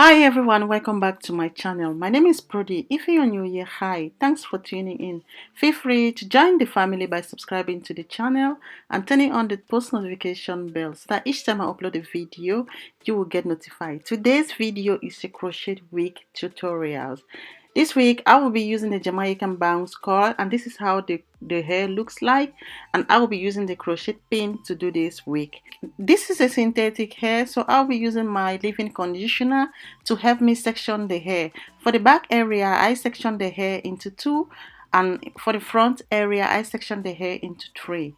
Hi everyone, welcome back to my channel. My name is Prody. If you're new here, hi, thanks for tuning in. Feel free to join the family by subscribing to the channel and turning on the post notification bell so that each time I upload a video, you will get notified. Today's video is a crochet wig tutorial. This week I will be using the Jamaican bounce curl, and this is how the hair looks like, and I will be using the crochet pin to do this wig. This is a synthetic hair, so I'll be using my leave-in conditioner to help me section the hair. For the back area, I section the hair into two, and for the front area, I section the hair into three.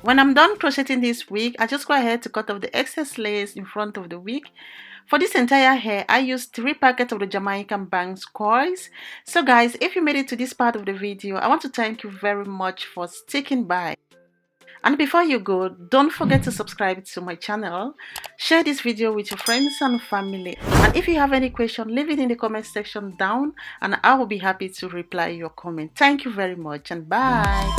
When I'm done crocheting this wig, I just go ahead to cut off the excess lace in front of the wig. For this entire hair, I used 3 packets of the Jamaican bangs coils. So guys, if you made it to this part of the video, I want to thank you very much for sticking by. And before you go, don't forget to subscribe to my channel, share this video with your friends and family, and if you have any question, leave it in the comment section down and I will be happy to reply your comment. Thank you very much and bye.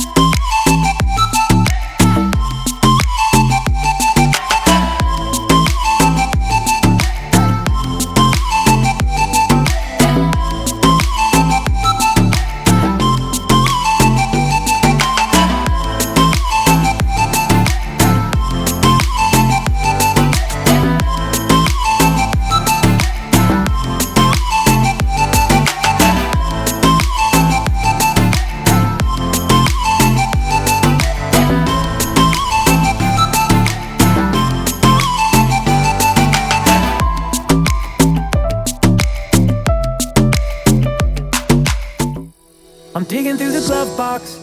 I'm digging through the glove box.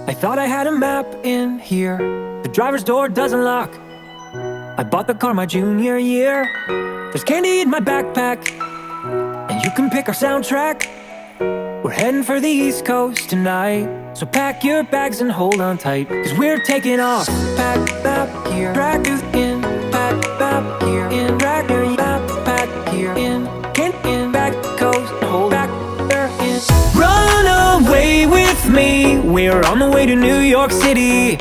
I thought I had a map in here. The driver's door doesn't lock. I bought the car my junior year. There's candy in my backpack, and you can pick our soundtrack. We're heading for the East Coast tonight, so pack your bags and hold on tight, cause we're taking off. Pack map here, track in, pack map here, in, track map here, in back coast, hold back there in. Run away with me, we're on the way to New York City.